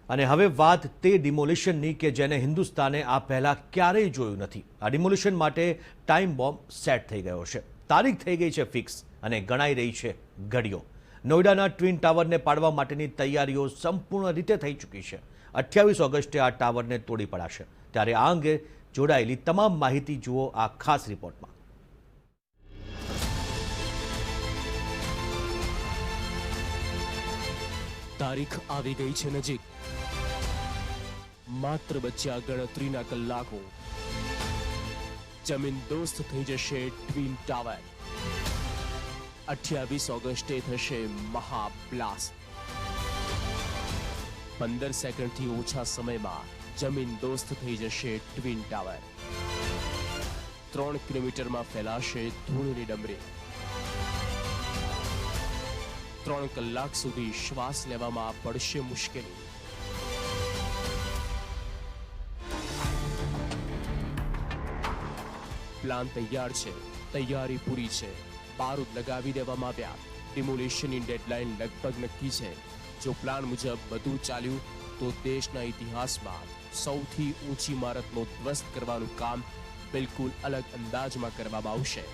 અને હવે વાત તે ડિમોલિશનની કે જેને હિન્દુસ્તાને આ પહેલાં ક્યારેય જોયું નથી. આ ડિમોલિશન માટે ટાઈમ બોમ્બ સેટ થઈ ગયો છે. તારીખ થઈ ગઈ છે ફિક્સ અને ગણાઈ રહી છે ઘડીઓ. નોઈડાના ટ્વિન ટાવરને પાડવા માટેની તૈયારીઓ સંપૂર્ણ રીતે થઈ ચૂકી છે. 28 ઓગસ્ટે આ ટાવરને તોડી પડાશે. ત્યારે આ અંગે જોડાયેલી તમામ માહિતી જુઓ આ ખાસ રિપોર્ટમાં. તારીખ આવી ગઈ છે નજીક. માત્ર બચ્યા ગણતરીના કલાકો. જમીન દોસ્ત થઈ જશે ટ્વિન ટાવર. 28 ઓગસ્ટે થશે મહાબ્લાસ્ટ. 15 સેકન્ડથી ઓછા સમયમાં જમીન દોસ્ત થઈ જશે ટ્વિન ટાવર. 3 કિલોમીટરમાં ફેલાશે ધૂળની ડમરી. 3 કલાક સુધી શ્વાસ લેવામાં પડશે મુશ્કેલી. પ્લાન તૈયાર છે, તૈયારી પૂરી છે, બારૂદ લગાવી દેવામાં આવ્યા. ડિમોલિશનની ડેડલાઇન લગભગ નક્કી છે. જો પ્લાન મુજબ બધું ચાલ્યું તો દેશના ઇતિહાસમાં સૌથી ઊંચી ઇમારતનો ધ્વસ્ત કરવાનું કામ બિલકુલ અલગ અંદાજમાં કરવામાં આવશે.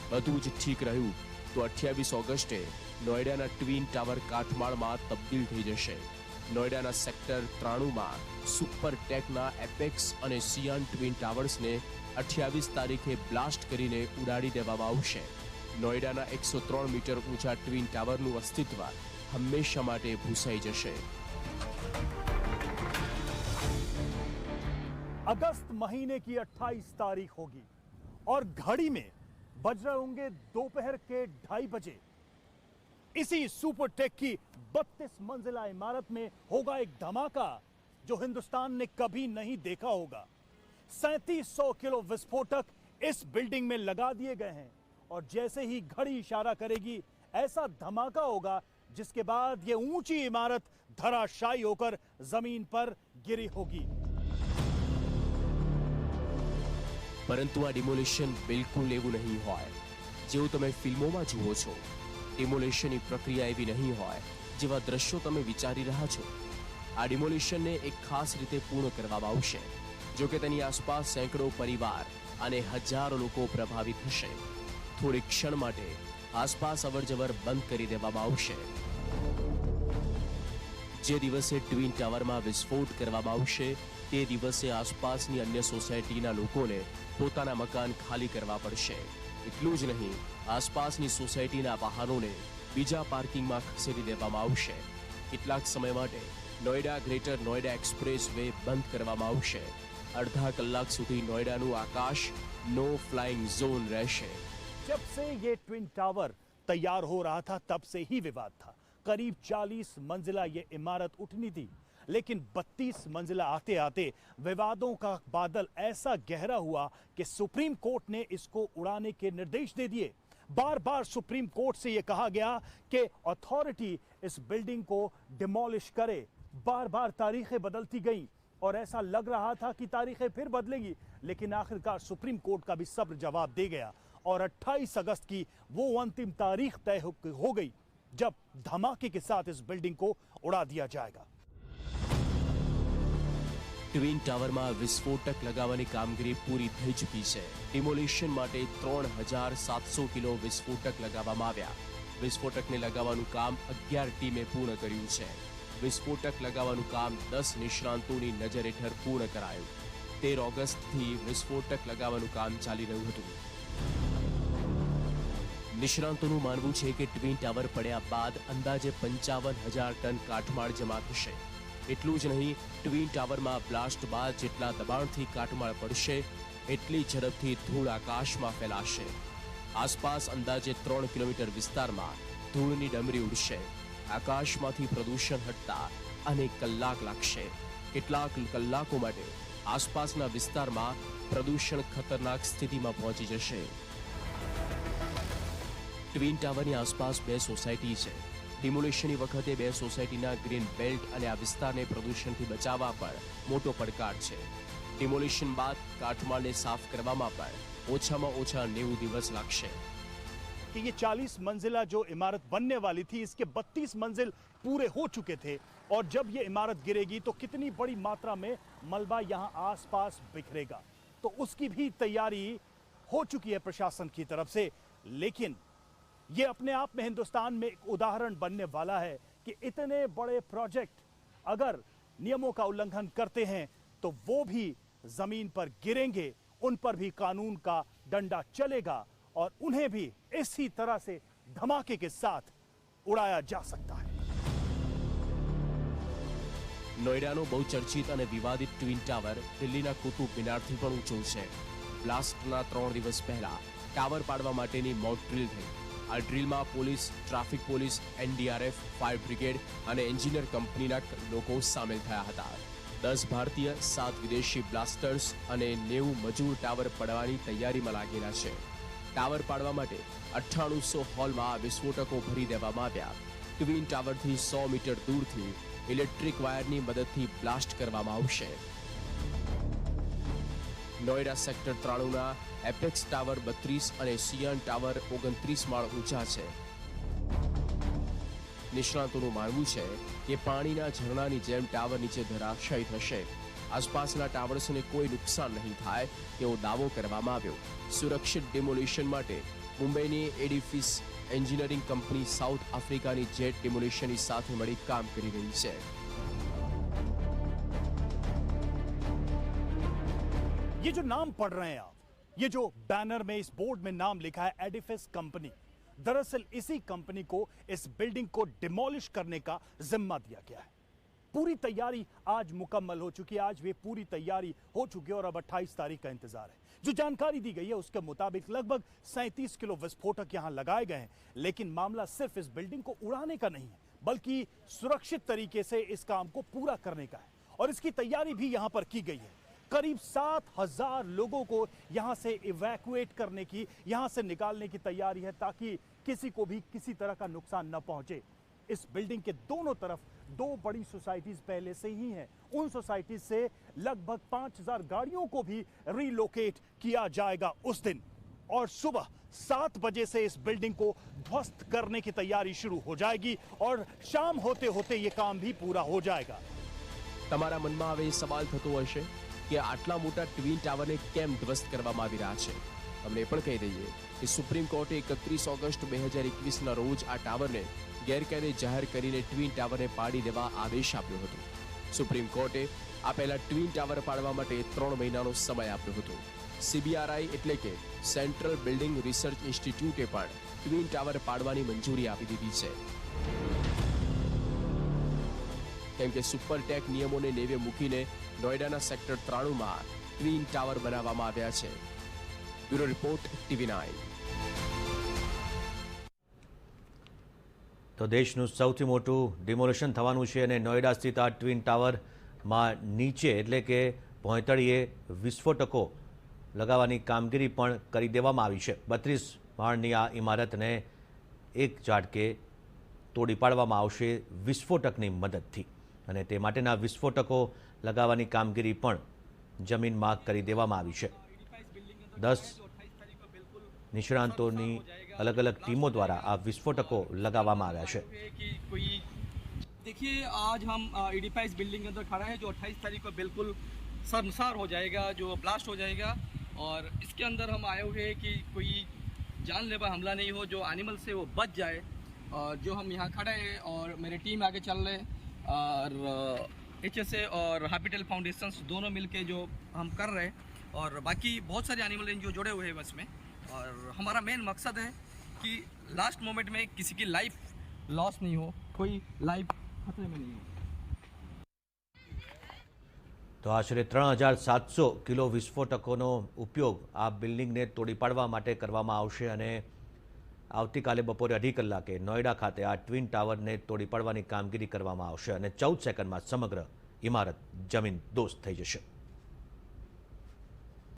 બધું જ ઠીક રહ્યું તો 28 ઓગસ્ટે નોઈડાના ટ્વિન ટાવર કાટમાળમાં તબદીલ થઈ જશે. નોઈડાના સેક્ટર 93માં સુપરટેકના એપેક્સ અને સિયાન ટ્વિન ટાવર્સને 28 તારીખે બ્લાસ્ટ કરીને ઉડાડી દેવામાં આવશે. નોઈડાના 103 મીટર ઊંચા ટ્વિન ટાવરનું અસ્તિત્વ હંમેશા માટે ભૂસાઈ જશે. अगस्त महीने की 28 तारीख होगी और घड़ी में बज रहे होंगे दोपहर के 2:30 बजे. इसी सुपरटेक की 32 मंजिला इमारत में होगा एक धमाका जो हिंदुस्तान ने कभी नहीं देखा होगा. 3700 किलो विस्फोटक इस बिल्डिंग में लगा दिए गए हैं और जैसे ही घड़ी इशारा करेगी ऐसा धमाका होगा जिसके बाद ये ऊंची इमारत धराशायी होकर जमीन पर गिरी होगी. પરંતુ આ ડિમોલિશન બિલકુલ એવું નહીં હોય જેવું તમે ફિલ્મોમાં જુઓ છો. ડિમોલિશનની પ્રક્રિયા એવી નહીં હોય જેવા દ્રશ્યો તમે વિચારી રહ્યા છો. આ ડિમોલિશનને એક ખાસ રીતે પૂર્ણ કરવામાં આવશે. જો કે તેની આસપાસ સેંકડો પરિવાર અને હજારો લોકો પ્રભાવિત થશે. થોડી ક્ષણ માટે આસપાસ અવરજવર બંધ કરી દેવામાં આવશે. જે દિવસે ટ્વિન ટાવરમાં વિસ્ફોટ કરવામાં આવશે તે દિવસે આસપાસની અન્ય સોસાયટીના લોકોને પોતાના મકાન ખાલી કરવા પડશે. એટલું જ નહીં, આસપાસની સોસાયટીના વાહનોને બીજા પાર્કિંગમાં ખસેડી દેવામાં આવશે. કેટલાક સમય માટે Noida greater Noida express way બંધ કરવામાં આવશે. અડધા કલાક સુધી નોઈડાનું આકાશ નો ફ્લાઇંગ ઝોન રહેશે. जब से ये ट्विन टावर तैयार हो रहा था तब से ही विवाद था. करीब 40 मंजिला ये इमारत उठनी थी, लेकिन 32 मंजिला आते आते विवादों का बादल ऐसा गहरा हुआ कि सुप्रीम कोर्ट ने इसको उड़ाने के निर्देश दे दिए. बार बार सुप्रीम कोर्ट से यह कहा गया कि अथॉरिटी इस बिल्डिंग को डिमोलिश करे. बार बार तारीखें बदलती गई और ऐसा लग रहा था कि तारीखें फिर बदलेगी, लेकिन आखिरकार सुप्रीम कोर्ट का भी सब्र जवाब दे गया और 28 अगस्त की वो अंतिम तारीख तय हो गई जब धमाके के साथ इस बिल्डिंग को उड़ा दिया जाएगा. ટ્વિન ટાવરમાં વિસ્ફોટક લગાવવાની કામગીરી પૂરી થઈ ચૂકી છે. ડિમોલિશન માટે 3700 કિલો વિસ્ફોટક લગાવવામાં આવ્યા. વિસ્ફોટકને લગાવવાનું કામ 11 ટીમે પૂર્ણ કર્યું છે. વિસ્ફોટક લગાવવાનું કામ 10 નિષ્ણાંતોની નજર હેઠળ પૂર્ણ કરાયું. 13 ઓગસ્ટથી વિસ્ફોટક લગાવવાનું કામ ચાલી રહ્યું હતું. નિષ્ણાંતોનું માનવું છે કે ટ્વિન ટાવર પડ્યા બાદ અંદાજે 55,000 ટન કાટમાળ જમા થશે. એટલું જ નહીં, ટ્વિન ટાવરમાં બ્લાસ્ટ બાદ જેટલા દબાણથી કાટમાળ પડશે એટલી ઝડપથી ધૂળ આકાશમાં ફેલાશે. આસપાસ અંદાજે 3 કિલોમીટર વિસ્તારમાં ધૂળની ડમરી ઉડશે. આકાશમાંથી પ્રદૂષણ હટતા અનેક કલાક લાગશે. કેટલાક કલાકો માટે આસપાસના વિસ્તારમાં પ્રદૂષણ ખતરનાક સ્થિતિમાં પહોંચી જશે. ટ્વિન ટાવરની આસપાસ 2 સોસાયટી છે. ડિમોલિશનની વખતે 2 સોસાયટીના ગ્રીન બેલ્ટ અને આ વિસ્તારને પ્રદૂષણથી બચાવવા પર મોટો પડકાર છે. ડિમોલિશન બાદ કાટમાળને સાફ કરવામાં પણ ઓછામાં ઓછા 90 દિવસ લાગશે. कि ये 40 मंजिला जो इमारत बनने वाली थी इसके 32 मंजिल पूरे हो चुके थे और जब ये इमारत गिरेगी तो कितनी बड़ी मात्रा में मलबा यहां आसपास बिखरेगा। तो उसकी भी तैयारी हो चुकी है प्रशासन की तरफ से। लेकिन ये अपने आप में हिंदुस्तान में एक उदाहरण बनने वाला है कि इतने बड़े प्रोजेक्ट अगर नियमों का उल्लंघन करते हैं तो वो भी जमीन पर गिरेंगे, उन पर भी कानून का डंडा चलेगा और उन्हें भी इसी तरह से धमाके के साथ उड़ाया जा सकता है। નોઈડાનો બહુચર્ચિત અને વિવાદિત ટ્વિન ટાવર દિલ્હીના કુતુબ મિનારથી પણ ઊંચો છે. બ્લાસ્ટના 3 દિવસ પહેલા ટાવર પાડવા માટેની મોક ડ્રીલ થઈ. આ ડ્રીલમાં police, traffic police, NDRF, fire brigade અને એન્જિનિયર કંપનીના લોકો સામેલ થયા હતા. 10 ભારતીય, 7 વિદેશી બ્લાસ્ટર્સ અને 90 મજૂર ટાવર પાડવાની તૈયારીમાં લાગેલા છે. ટાવર પાડવા માટે 9800 હોલમાં વિસ્ફોટકો ભરી દેવામાં આવ્યા. ટ્વિન ટાવરથી 100 મીટર દૂરથી ઇલેક્ટ્રિક વાયરની મદદથી બ્લાસ્ટ કરવામાં આવશે. નોઈડા સેક્ટર 93ના એપેક્સ ટાવર 32 અને સિયાન ટાવર 29 માળ ઊંચા છે. નિષ્ણાતોનું માનવું છે કે પાણીના ઝરણાની જેમ ટાવર નીચે ધરાશાયી થશે. આસપાસના ટાવર્સને કોઈ નુકસાન નહીં થાય તેવો દાવો કરવામાં આવ્યો. સુરક્ષિત ડિમોલિશન માટે મુંબઈની એડિફિસ એન્જિનિયરિંગ કંપની સાઉથ આફ્રિકાની જેટ ડિમોલિશનની સાથે મળી કામ કરી રહી છે. ये जो नाम पढ़ रहे हैं आप, ये जो बैनर में इस बोर्ड में नाम लिखा है एडिफिस कंपनी, दरअसल इसी कंपनी को इस बिल्डिंग को डिमोलिश करने का जिम्मा दिया गया है। पूरी तैयारी आज मुकम्मल हो चुकी है, आज वे पूरी तैयारी हो चुकी है और अब 28 तारीख का इंतजार है। जो जानकारी दी गई है उसके मुताबिक लगभग 37 किलो विस्फोटक यहां लगाए गए हैं। लेकिन मामला सिर्फ इस बिल्डिंग को उड़ाने का नहीं है, बल्कि सुरक्षित तरीके से इस काम को पूरा करने का है और इसकी तैयारी भी यहां पर की गई है। करीब 7000 लोगों को यहां से इवैक्यूएट करने की, यहां से निकालने की तैयारी है ताकि किसी को भी किसी तरह का नुकसान न पहुंचे। इस बिल्डिंग के दोनों तरफ 2 बड़ी सोसाइटीज पहले से ही हैं। उन सोसाइटीज से लगभग 5000 गाड़ियों को भी रिलोकेट किया जाएगा उस दिन और सुबह 7 बजे से इस बिल्डिंग को ध्वस्त करने की तैयारी शुरू हो जाएगी और शाम होते होते ये काम भी पूरा हो जाएगा। તમારા મનમાં હવે સવાલ થતો હશે કે આટલા મોટા ટ્વિન ટાવરને કેમ ધ્વસ્ત કરવામાં આવી રહ્યા છે. તમને એ પણ કહી દઈએ કે સુપ્રીમ કોર્ટે 31 ઓગસ્ટ 2021ના રોજ આ ટાવરને ગેરકાયદે જાહેર કરીને ટ્વિન ટાવરને પાડી દેવા આદેશ આપ્યો હતો. સુપ્રીમ કોર્ટે આ પહેલા ટ્વિન ટાવર પાડવા માટે 3 મહિનાનો સમય આપ્યો હતો. CBRI એટલે કે સેન્ટ્રલ બિલ્ડિંગ રિસર્ચ ઇન્સ્ટિટ્યૂટે પણ ટ્વિન ટાવર પાડવાની મંજૂરી આપી દીધી છે. કેમ કે સુપરટેક નિયમોને નેવે મૂકીને નોઈડાના સેક્ટર 93માં ટ્વિન ટાવર બનાવવામાં આવ્યા છે. Bureau report TV9. તો દેશનું સૌથી મોટું ડિમોલેશન થવાનું છે અને નોઈડા સ્થિત આ ટ્વિન ટાવરમાં નીચે એટલે કે ભોંયતળીએ વિસ્ફોટકો લગાવવાની કામગીરી પણ કરી દેવામાં આવી છે. 32 માળની આ ઇમારતને એક ઝાટકે તોડી પાડવામાં આવશે વિસ્ફોટકની મદદથી અને તે માટેના વિસ્ફોટકો લગાવવાની કામગીરી પણ જમીનમાં કરી દેવામાં આવી છે. 10 નિષ્ણાંતોની अलग अलग टीमों द्वारा आ विस्फोटकों लगावामा आव्या छे. देखिए आज हम एडिफाइस बिल्डिंग के अंदर खड़ा है जो 28 तारीख को बिल्कुल शर्मसार हो जाएगा, जो ब्लास्ट हो जाएगा और इसके अंदर हम आए हुए हैं कि कोई जानलेवा हमला नहीं हो, जो एनिमल से वो बच जाए। और जो हम यहाँ खड़े हैं और मेरी टीम आगे चल रहे हैं और HSA और हैबिटेट फाउंडेशंस दोनों मिलके जो हम कर रहे हैं और बाकी बहुत सारे एनिमल एनजीओ जुड़े हुए हैं बस में। और हमारा मेन मकसद है कि लास्ट मोमेंट में किसी की लाइफ लॉस नहीं हो, कोई लाइफ खतरे में नहीं हो। तो आश्रे 3700 किलो विस्फोटकोનો ઉપયોગ આ બિલ્ડિંગને તોડી પાડવા માટે કરવામાં આવશે અને આવતીકાલે બપોરે 2:30 કલાકે નોઈડા ખાતે આ ટ્વિન ટાવરને તોડી પાડવાની કામગીરી કરવામાં આવશે અને 14 સેકન્ડમાં સમગ્ર ઇમારત જમીન દોસ્ત થઈ જશે.